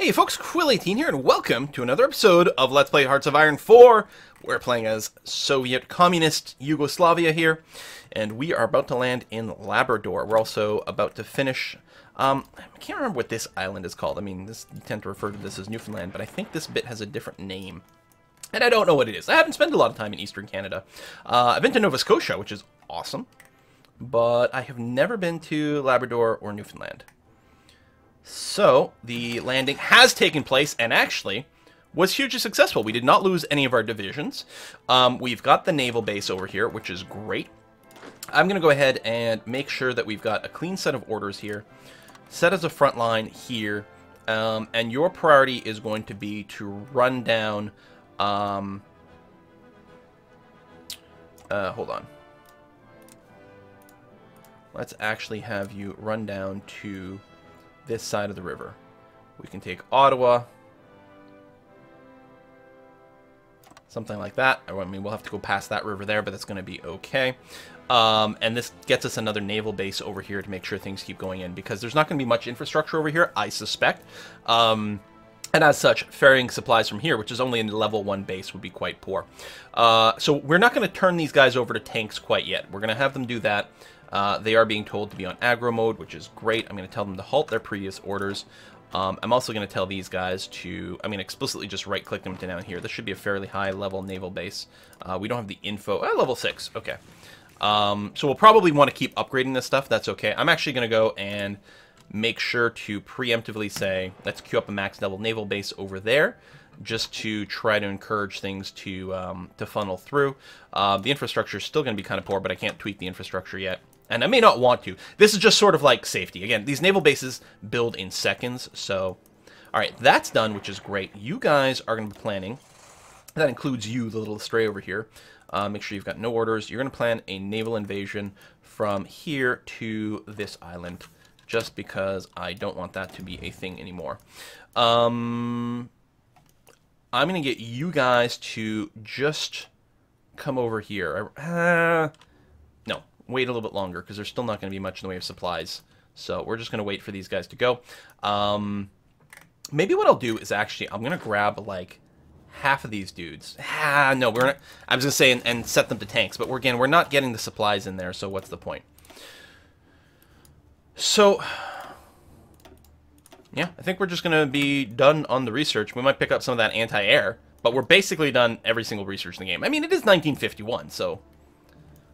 Hey folks, Quill18 here, and welcome to another episode of Let's Play Hearts of Iron 4. We're playing as Soviet Communist Yugoslavia here, and we are about to land in Labrador. We're also about to finish, I can't remember what this island is called. I mean, you tend to refer to this as Newfoundland, but I think this bit has a different name. And I don't know what it is. I haven't spent a lot of time in Eastern Canada. I've been to Nova Scotia, which is awesome, but I have never been to Labrador or Newfoundland. So, the landing has taken place, and actually was hugely successful. We did not lose any of our divisions. We've got the naval base over here, which is great. I'm going to go ahead and make sure that we've got a clean set of orders here, set as a front line here, and your priority is going to be to run down... hold on. Let's actually have you run down to this side of the river. We can take Ottawa. Something like that. I mean, we'll have to go past that river there, but that's going to be okay. And this gets us another naval base over here to make sure things keep going in, because there's not going to be much infrastructure over here, I suspect. And as such, ferrying supplies from here, which is only a level 1 base, would be quite poor. So we're not going to turn these guys over to tanks quite yet. We're going to have them do that. They are being told to be on aggro mode, which is great. I'm going to tell them to halt their previous orders. I'm also going to tell these guys to, explicitly just right-click them to down here. This should be a fairly high-level naval base. We don't have the info. Level 6. Okay. So we'll probably want to keep upgrading this stuff. That's okay. I'm actually going to go and make sure to preemptively say, let's queue up a max-level naval base over there, just to try to encourage things to funnel through. The infrastructure is still going to be kind of poor, but I can't tweak the infrastructure yet. And I may not want to. This is just sort of like safety. Again, these naval bases build in seconds, so... Alright, that's done, which is great. You guys are going to be planning. That includes you, the little stray over here. Make sure you've got no orders. You're going to plan a naval invasion from here to this island, just because I don't want that to be a thing anymore. I'm going to get you guys to just come over here. No, wait a little bit longer, because there's still not going to be much in the way of supplies. So we're just going to wait for these guys to go. Maybe what I'll do is actually, I'm going to grab, like, half of these dudes. No, we're not. I was going to say, and set them to tanks. But we're not getting the supplies in there, so what's the point? So... yeah, I think we're just going to be done on the research. We might pick up some of that anti-air, but we're basically done every single research in the game. I mean, it is 1951, so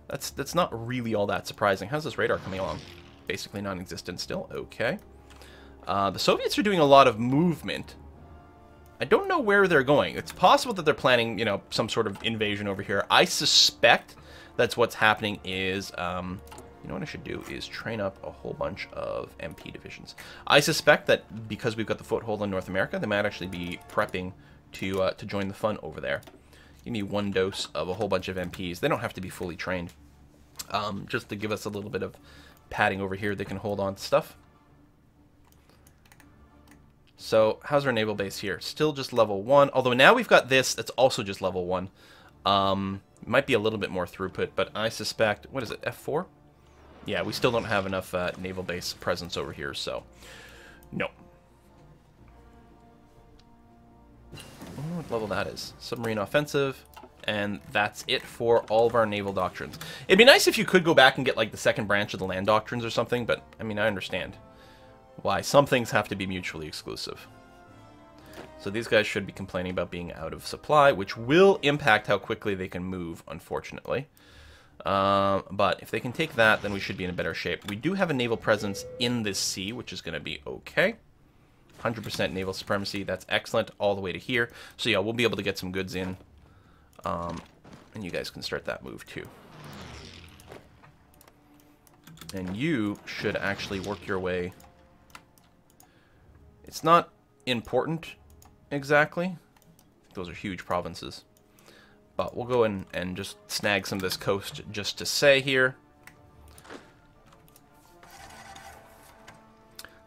that's not really all that surprising. How's this radar coming along? Basically non-existent still. Okay. The Soviets are doing a lot of movement. I don't know where they're going. It's possible that they're planning, some sort of invasion over here. I suspect that's what's happening is... you know what I should do is train up a whole bunch of MP divisions. I suspect that because we've got the foothold in North America, they might actually be prepping to join the fun over there. Give me one dose of a whole bunch of MPs. They don't have to be fully trained. Just to give us a little bit of padding over here, they can hold on to stuff. So, how's our naval base here? Still just level 1. Although now we've got this, that's also just level 1. Might be a little bit more throughput, but I suspect... what is it, F4? Yeah, we still don't have enough naval base presence over here, so no. I don't know what level that is. Submarine offensive, and that's it for all of our naval doctrines. It'd be nice if you could go back and get, like, the second branch of the land doctrines or something, but, I mean, I understand why. Some things have to be mutually exclusive. So these guys should be complaining about being out of supply, which will impact how quickly they can move, unfortunately. But if they can take that, then we should be in a better shape. We do have a naval presence in this sea, which is going to be okay. 100% naval supremacy, that's excellent, all the way to here. So yeah, we'll be able to get some goods in. And you guys can start that move too. And you should actually work your way. It's not important, exactly. Those are huge provinces. But we'll go in and just snag some of this coast just to say here.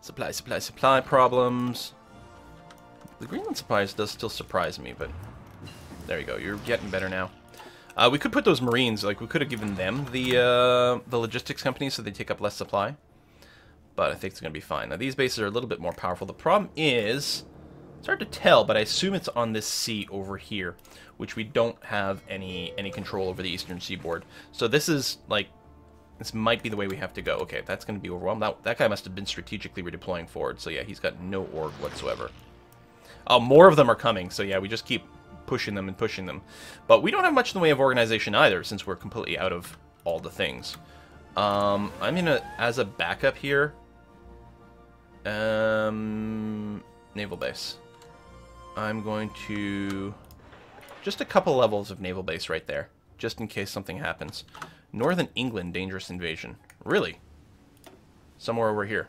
Supply problems. The Greenland supplies does still surprise me, but there you go. You're getting better now. We could put those Marines, like we could have given them the logistics company so they take up less supply. But I think it's going to be fine. Now these bases are a little bit more powerful. The problem is It's hard to tell, but I assume it's on this sea over here, which we don't have any control over the eastern seaboard. So this is, like, this might be the way we have to go. Okay, that's going to be overwhelmed. That guy must have been strategically redeploying forward. So yeah, he's got no org whatsoever. Oh, more of them are coming. So yeah, we just keep pushing them and pushing them. But we don't have much in the way of organization either, since we're completely out of all the things. I'm going to, as a backup here, naval base. I'm going to... just a couple levels of naval base right there, just in case something happens. Northern England, dangerous invasion. Really? Somewhere over here.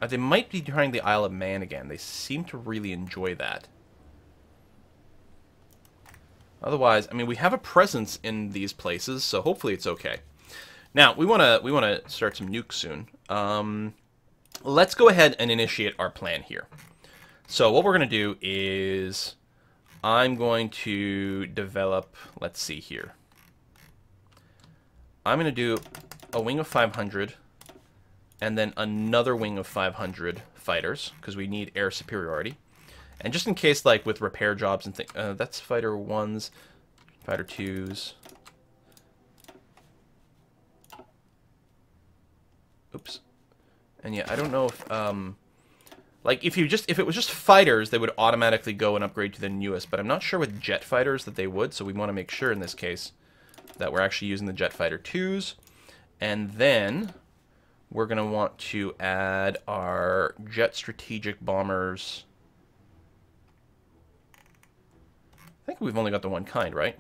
They might be trying the Isle of Man again. They seem to really enjoy that. Otherwise, I mean, we have a presence in these places, so hopefully it's okay. Now, we want to start some nukes soon. Let's go ahead and initiate our plan here. So what we're going to do is I'm going to develop, let's see here. I'm going to do a wing of 500 and then another wing of 500 fighters because we need air superiority. And just in case, like, with repair jobs and things, that's fighter 1s, fighter 2s. Oops. And yeah, I don't know if, like, if it was just fighters, they would automatically go and upgrade to the newest, but I'm not sure with jet fighters that they would, so we want to make sure in this case that we're actually using the jet fighter 2s. And then we're going to want to add our jet strategic bombers. I think we've only got the one kind, right?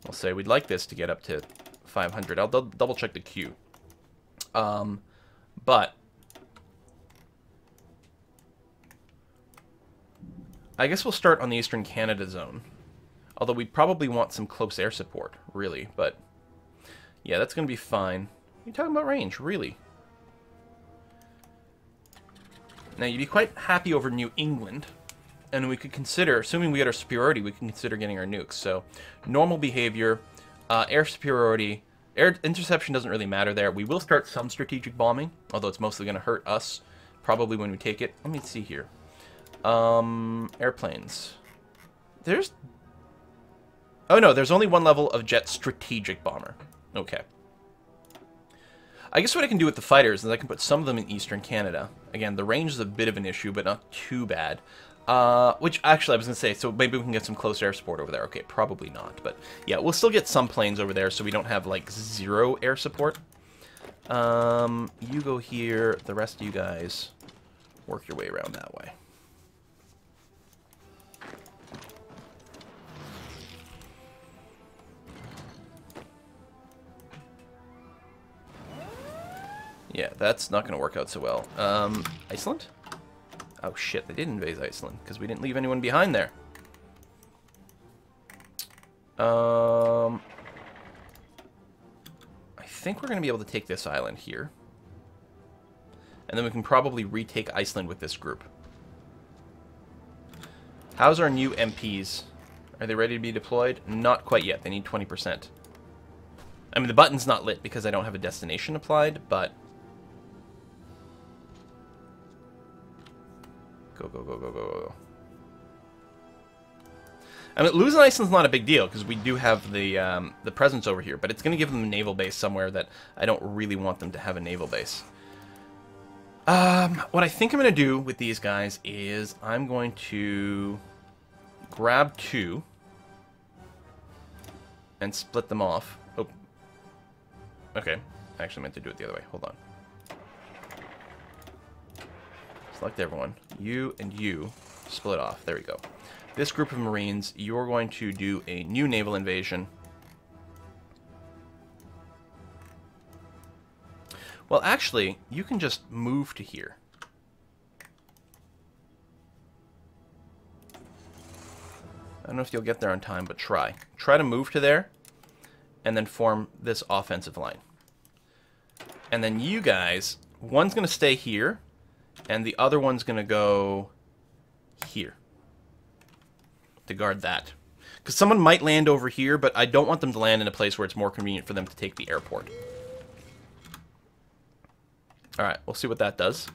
I'll say we'd like this to get up to 500. I'll double check the queue. But I guess we'll start on the Eastern Canada zone. Although we probably want some close air support, really. But yeah, that's going to be fine. You're talking about range, really? Now, you'd be quite happy over New England. And we could consider, assuming we get our superiority, we can consider getting our nukes. So, normal behavior, air superiority, air interception doesn't really matter there. We will start some strategic bombing, although it's mostly going to hurt us, probably when we take it. Let me see here. Airplanes. There's... oh, no, there's only one level of jet strategic bomber. Okay. I guess what I can do with the fighters is I can put some of them in Eastern Canada. Again, the range is a bit of an issue, but not too bad. Which, actually, I was going to say, so maybe we can get some close air support over there. Okay, probably not, but yeah, we'll still get some planes over there so we don't have, like, 0 air support. You go here, the rest of you guys work your way around that way. Yeah, that's not going to work out so well. Iceland? Oh shit, they did invade Iceland, because we didn't leave anyone behind there. I think we're going to be able to take this island here. And then we can probably retake Iceland with this group. How's our new MPs? Are they ready to be deployed? Not quite yet. They need 20%. I mean, the button's not lit because I don't have a destination applied, but... Go, go, go, go, go, go. I mean, losing Iceland's not a big deal, because we do have the presence over here, but it's going to give them a naval base somewhere that I don't really want them to have a naval base. What I think I'm going to do with these guys is I'm going to grab 2 and split them off. Oh. Okay. I actually meant to do it the other way. Hold on. Select everyone. You and you split off. There we go. This group of Marines, you're going to do a new naval invasion. Well, actually, you can just move to here. I don't know if you'll get there on time, but try. Try to move to there, and then form this offensive line. And then you guys, one's going to stay here, and the other one's going to go here to guard that. Because someone might land over here, but I don't want them to land in a place where it's more convenient for them to take the airport. Alright, we'll see what that does.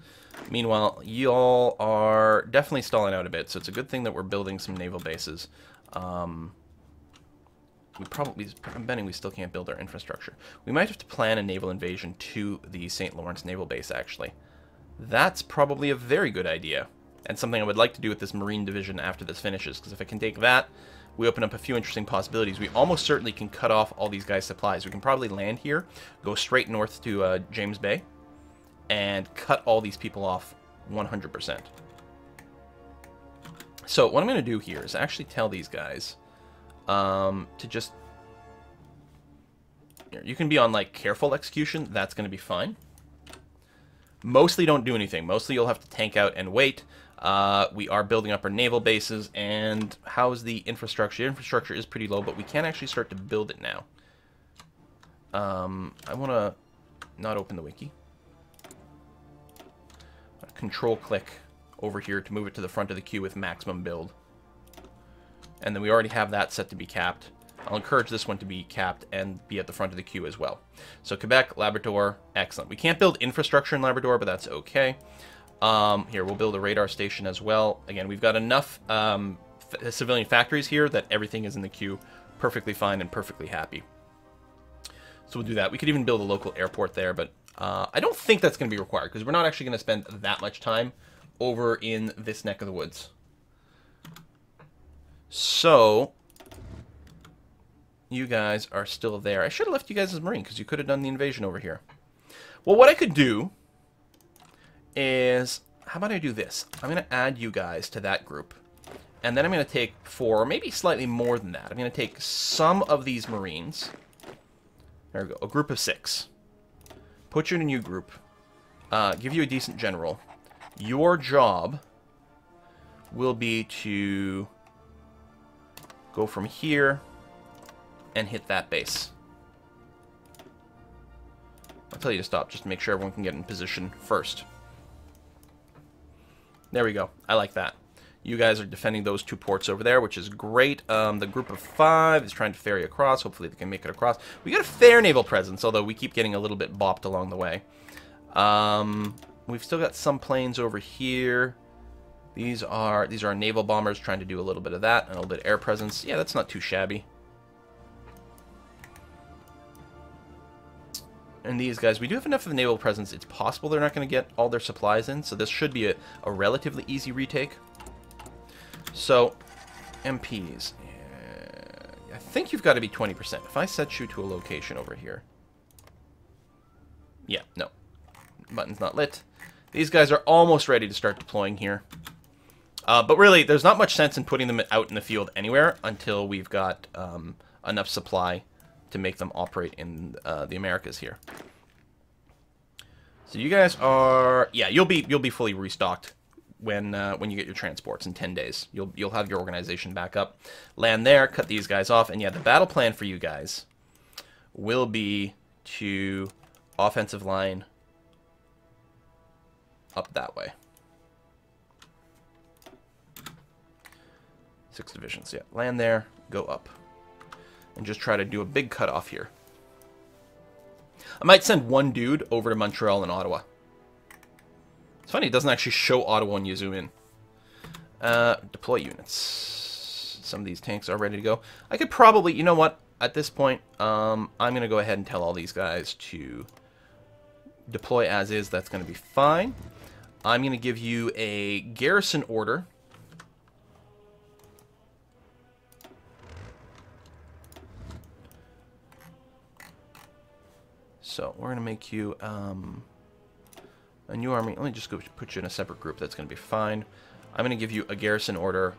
Meanwhile, y'all are definitely stalling out a bit, so it's a good thing that we're building some naval bases. I'm betting we still can't build our infrastructure. We might have to plan a naval invasion to the St. Lawrence Naval Base, actually. That's probably a very good idea, and something I would like to do with this Marine Division after this finishes, because if I can take that, we open up a few interesting possibilities. We almost certainly can cut off all these guys' supplies. We can probably land here, go straight north to James Bay, and cut all these people off 100%. So what I'm going to do here is actually tell these guys to just... You can be on, like, careful execution. That's going to be fine. Mostly don't do anything. Mostly you'll have to tank out and wait. We are building up our naval bases, and how's the infrastructure? The infrastructure is pretty low, but we can actually start to build it now. I want to not open the wiki. Control-click over here to move it to the front of the queue with maximum build. And then we already have that set to be capped. I'll encourage this one to be capped and be at the front of the queue as well. So Quebec, Labrador, excellent. We can't build infrastructure in Labrador, but that's okay. Here, we'll build a radar station as well. Again, we've got enough civilian factories here that everything is in the queue perfectly fine and perfectly happy. So we'll do that. We could even build a local airport there, but I don't think that's going to be required because we're not actually going to spend that much time over in this neck of the woods. So, you guys are still there. I should have left you guys as Marine because you could have done the invasion over here. Well, what I could do is, how about I do this? I'm going to add you guys to that group. And then I'm going to take 4, or maybe slightly more than that. I'm going to take some of these Marines. There we go. A group of 6. Put you in a new group. Give you a decent general. Your job will be to go from here and hit that base. I'll tell you to stop just to make sure everyone can get in position first. There we go. I like that. You guys are defending those 2 ports over there, which is great. The group of 5 is trying to ferry across. Hopefully they can make it across. We got a fair naval presence, although we keep getting a little bit bopped along the way. We've still got some planes over here. These are naval bombers trying to do a little bit of that and a little bit of air presence. Yeah, that's not too shabby. And these guys, we do have enough of a naval presence. It's possible they're not going to get all their supplies in, so this should be a relatively easy retake. So, MPs. I think you've got to be 20%. If I set you to a location over here. Yeah, no. Button's not lit. These guys are almost ready to start deploying here. But really, there's not much sense in putting them out in the field anywhere until we've got enough supply to make them operate in the Americas here. So you guys are... Yeah, you'll be fully restocked when you get your transports in 10 days. You'll have your organization back up. Land there, cut these guys off, and yeah, the battle plan for you guys will be to offensive line up that way. 6 divisions, yeah. Land there, go up. And just try to do a big cutoff here. I might send 1 dude over to Montreal and Ottawa. It's funny, it doesn't actually show Ottawa when you zoom in. Deploy units. Some of these tanks are ready to go. I could probably, you know what? At this point, I'm going to go ahead and tell all these guys to deploy as is. That's going to be fine. I'm going to give you a garrison order. So we're going to make you a new army. Let me just go put you in a separate group. That's going to be fine. I'm going to give you a garrison order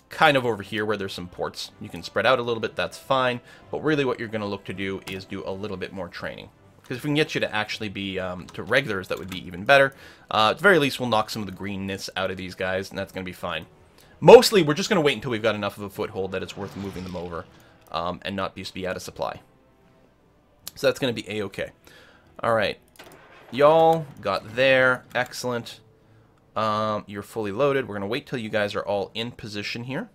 kind of over here where there's some ports. You can spread out a little bit. That's fine. But really what you're going to look to do is do a little bit more training. Because if we can get you to actually be to regulars, that would be even better. At the very least, we'll knock some of the greenness out of these guys, and that's going to be fine. Mostly, we're just going to wait until we've got enough of a foothold that it's worth moving them over and not just be out of supply. So that's going to be A-okay. All right. Y'all got there. Excellent. You're fully loaded. We're going to wait till you guys are all in position here.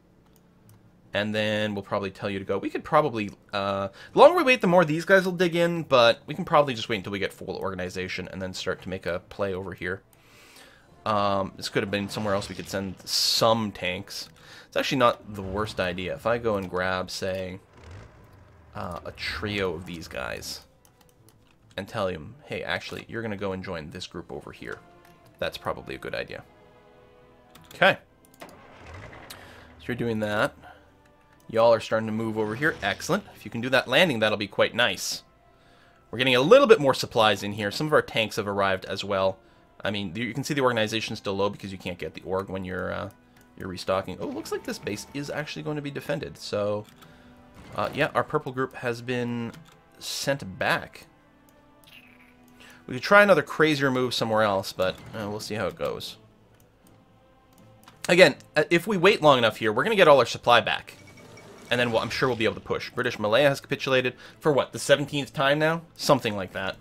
and then we'll probably tell you to go. We could probably, the longer we wait, the more these guys will dig in, but we can probably just wait until we get full organization and then start to make a play over here. This could have been somewhere else we could send some tanks. It's actually not the worst idea. If I go and grab, say, a trio of these guys and tell him, hey, actually, you're going to go and join this group over here. That's probably a good idea. Okay. So you're doing that. Y'all are starting to move over here. Excellent. If you can do that landing, that'll be quite nice. We're getting a little bit more supplies in here. Some of our tanks have arrived as well. I mean, you can see the organization's still low because you can't get the org when you're restocking. Oh, looks like this base is actually going to be defended. So, yeah, our purple group has been sent back. We could try another crazier move somewhere else, but we'll see how it goes. Again, if we wait long enough here, we're going to get all our supply back. And then I'm sure we'll be able to push. British Malaya has capitulated for, what, the 17th time now? Something like that.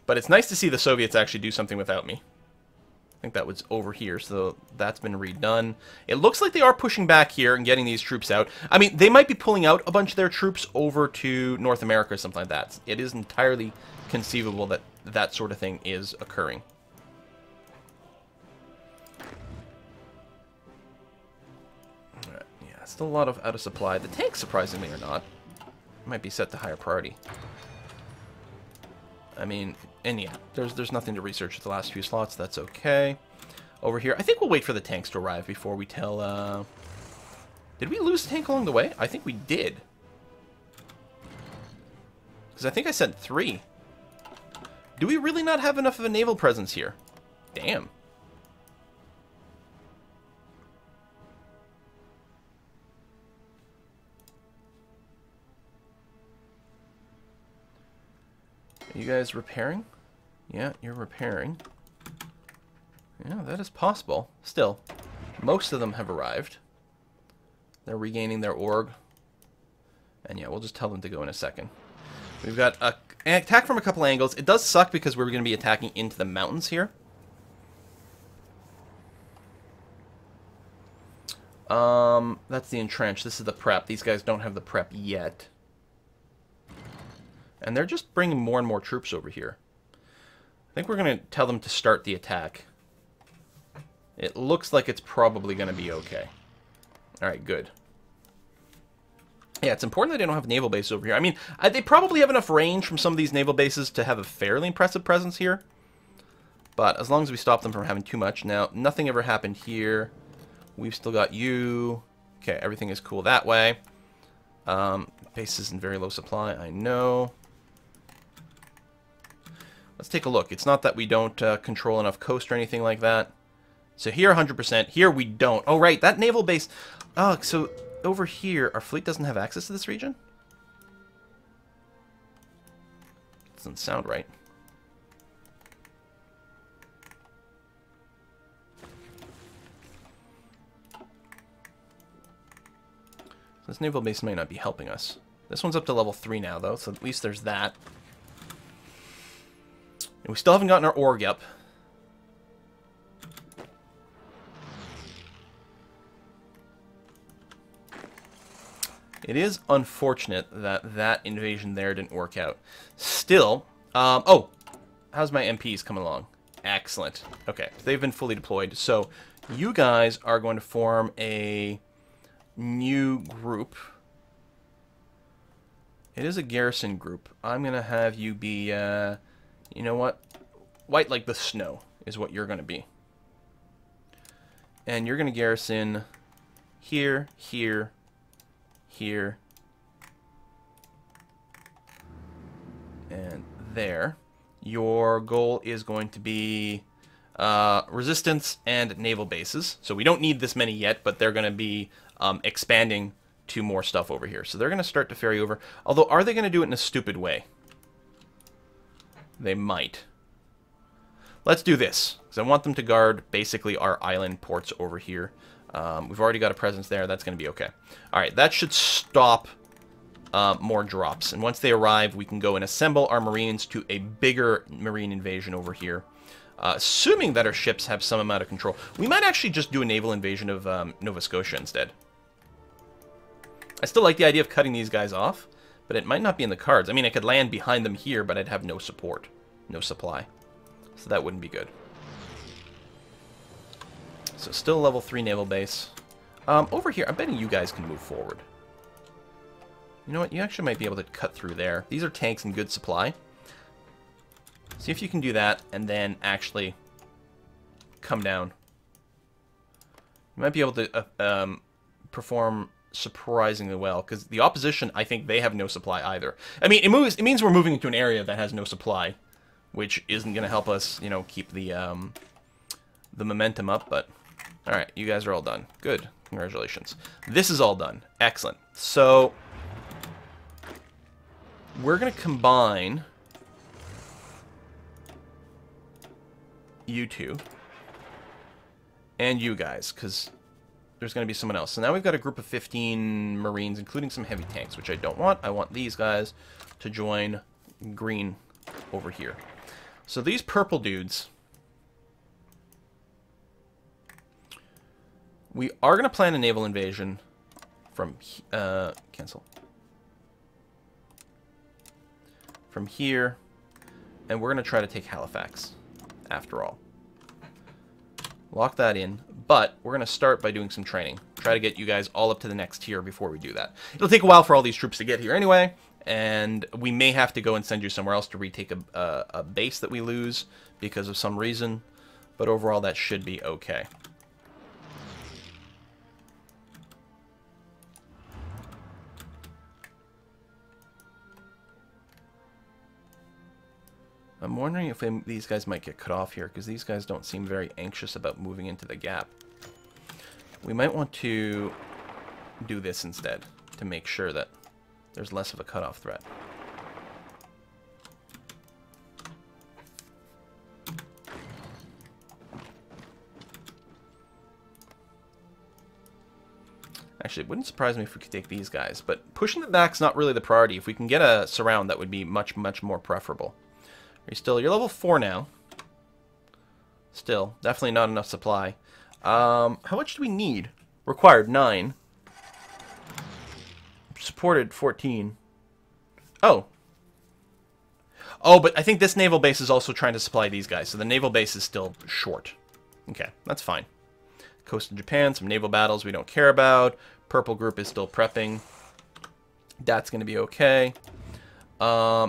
But it's nice to see the Soviets actually do something without me. I think that was over here, so that's been redone. It looks like they are pushing back here and getting these troops out. I mean, they might be pulling out a bunch of their troops over to North America or something like that. It is entirely conceivable that that sort of thing is occurring. Still a lot of out of supply. The tanks, surprisingly, are not. Might be set to higher priority. I mean, and yeah, there's nothing to research at the last few slots. That's okay. Over here, I think we'll wait for the tanks to arrive before we tell... Did we lose a tank along the way? I think we did. Because I think I sent 3. Do we really not have enough of a naval presence here? Damn. Are you guys repairing? Yeah, you're repairing. Yeah, that is possible. Still, most of them have arrived. They're regaining their org. And yeah, we'll just tell them to go in a second. We've got an attack from a couple angles. It does suck because we're going to be attacking into the mountains here. That's the entrench. This is the prep. These guys don't have the prep yet. And they're just bringing more and more troops over here. I think we're going to tell them to start the attack. It looks like it's probably going to be okay. Alright, good. Yeah, it's important that they don't have naval bases over here. I mean, they probably have enough range from some of these naval bases to have a fairly impressive presence here. But as long as we stop them from having too much. Now, nothing ever happened here. We've still got you. Okay, everything is cool that way. Base is in very low supply, I know. Let's take a look. It's not that we don't control enough coast or anything like that. So here, 100%. Here, we don't. Oh, right. That naval base... Oh, so over here, our fleet doesn't have access to this region? Doesn't sound right. This naval base may not be helping us. This one's up to level 3 now, though, so at least there's that. And we still haven't gotten our org up. It is unfortunate that that invasion there didn't work out. Still, oh, how's my MPs coming along? Excellent. Okay, they've been fully deployed. So you guys are going to form a new group. It is a garrison group. I'm going to have you be, you know what? White like the snow is what you're going to be. And you're going to garrison here, here, here, and there. Your goal is going to be resistance and naval bases. So we don't need this many yet, but they're going to be expanding to more stuff over here. So they're going to start to ferry over. Although, are they going to do it in a stupid way? They might. Let's do this, because I want them to guard basically our island ports over here. We've already got a presence there. That's going to be okay. All right, that should stop more drops. And once they arrive, we can go and assemble our marines to a bigger marine invasion over here. Assuming that our ships have some amount of control. We might actually just do a naval invasion of Nova Scotia instead. I still like the idea of cutting these guys off, but it might not be in the cards. I mean, I could land behind them here, but I'd have no support, no supply. So that wouldn't be good. So still level 3 naval base. Over here, I'm betting you guys can move forward. You know what? You actually might be able to cut through there. These are tanks in good supply. See if you can do that, and then actually come down. You might be able to perform surprisingly well, because the opposition, I think they have no supply either. I mean, it means we're moving into an area that has no supply, which isn't going to help us, you know, keep the momentum up, but... Alright, you guys are all done. Good. Congratulations. This is all done. Excellent. So... we're going to combine you two and you guys, because there's going to be someone else. So now we've got a group of 15 Marines, including some heavy tanks, which I don't want. I want these guys to join green over here. So these purple dudes, we are going to plan a naval invasion from... cancel. From here, and we're going to try to take Halifax, after all. Lock that in, but we're going to start by doing some training. Try to get you guys all up to the next tier before we do that. It'll take a while for all these troops to get here anyway, and we may have to go and send you somewhere else to retake a base that we lose because of some reason, but overall that should be okay. I'm wondering if these guys might get cut off here, because these guys don't seem very anxious about moving into the gap. We might want to do this instead, to make sure that there's less of a cutoff threat. Actually, it wouldn't surprise me if we could take these guys, but pushing them back's not really the priority. If we can get a surround, that would be much, much more preferable. You're level 4 now. Still, definitely not enough supply. How much do we need? Required 9. Supported 14. Oh. Oh, but I think this naval base is also trying to supply these guys, so the naval base is still short. Okay, that's fine. Coast of Japan, some naval battles we don't care about. Purple group is still prepping. That's going to be okay.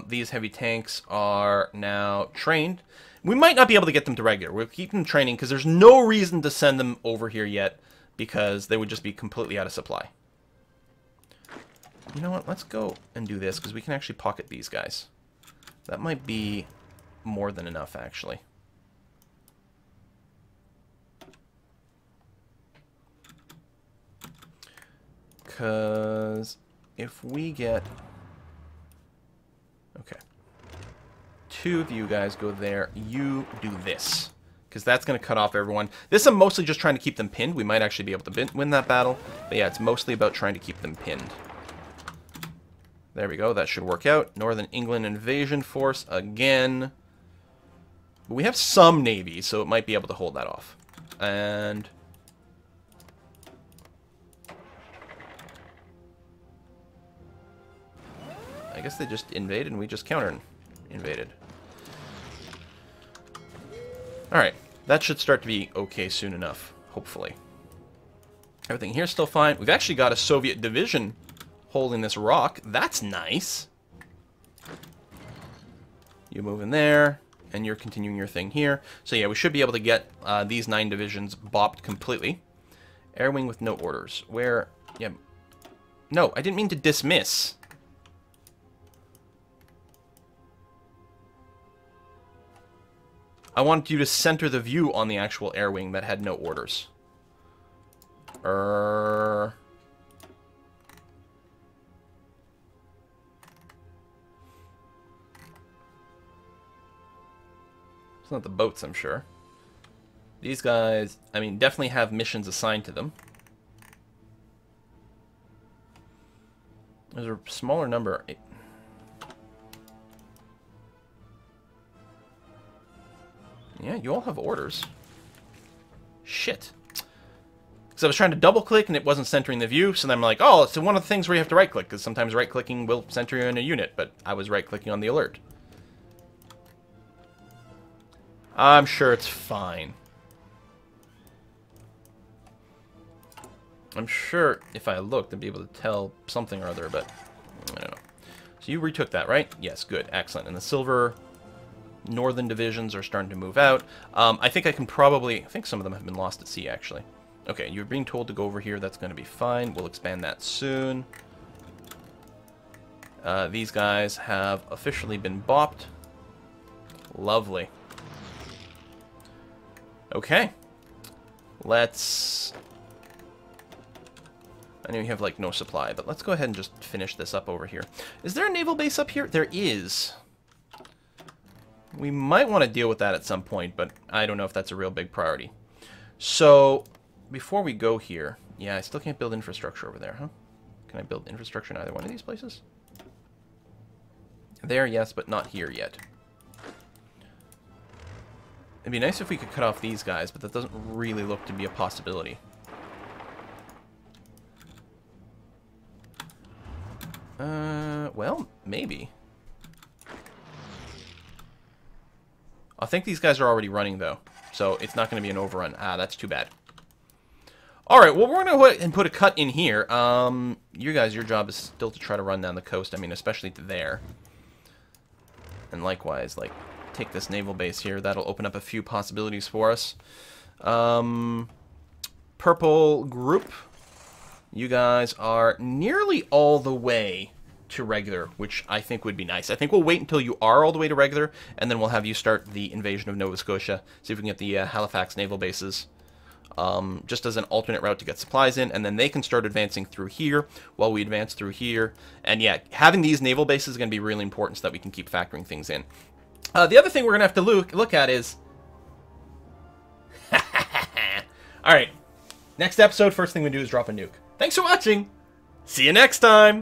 These heavy tanks are now trained. We might not be able to get them to regular. We'll keep them training because there's no reason to send them over here yet because they would just be completely out of supply. You know what? Let's go and do this because we can actually pocket these guys. That might be more than enough, actually. Because if we get... Okay. 2 of you guys go there. You do this. Because that's going to cut off everyone. This I'm mostly just trying to keep them pinned. We might actually be able to win that battle. But yeah, it's mostly about trying to keep them pinned. There we go. That should work out. Northern England Invasion Force again. But we have some navy, so it might be able to hold that off. And... I guess they just invaded and we just counter-invaded. Alright, that should start to be okay soon enough, hopefully. Everything here's still fine. We've actually got a Soviet division holding this rock. That's nice. You move in there, and you're continuing your thing here. So yeah, we should be able to get these 9 divisions bopped completely. Air wing with no orders. Where... Yeah. No, I didn't mean to dismiss. I wanted you to center the view on the actual air wing that had no orders. It's not the boats, I'm sure. These guys, I mean, definitely have missions assigned to them. There's a smaller number. Yeah, you all have orders. Shit. Because I was trying to double-click and it wasn't centering the view, so then I'm like, oh, it's one of the things where you have to right-click, because sometimes right-clicking will center you in a unit, but I was right-clicking on the alert. I'm sure it's fine. I'm sure if I looked, I'd be able to tell something or other, but I don't know. So you retook that, right? Yes, good, excellent. And the silver northern divisions are starting to move out. I think I can probably... I think some of them have been lost at sea, actually. Okay, you're being told to go over here. That's going to be fine. We'll expand that soon. These guys have officially been bopped. Lovely. Okay. Let's... I know you have, like, no supply, but let's go ahead and just finish this up over here. Is there a naval base up here? There is. We might want to deal with that at some point, but I don't know if that's a real big priority. So... Before we go here, yeah, I still can't build infrastructure over there, huh? Can I build infrastructure in either one of these places? There, yes, but not here yet. It'd be nice if we could cut off these guys, but that doesn't really look to be a possibility. Well, maybe. I think these guys are already running, though, so it's not going to be an overrun. Ah, that's too bad. Alright, well, we're going to go ahead and put a cut in here. You guys, your job is still to try to run down the coast. I mean, especially to there. And likewise, like, take this naval base here. That'll open up a few possibilities for us. Purple group. You guys are nearly all the way to regular, which I think would be nice. I think we'll wait until you are all the way to regular, and then we'll have you start the invasion of Nova Scotia. See if we can get the Halifax naval bases. Just as an alternate route to get supplies in, and then they can start advancing through here while we advance through here. And yeah, having these naval bases is going to be really important so that we can keep factoring things in. The other thing we're going to have to look at is... Alright, next episode, first thing we do is drop a nuke. Thanks for watching! See you next time!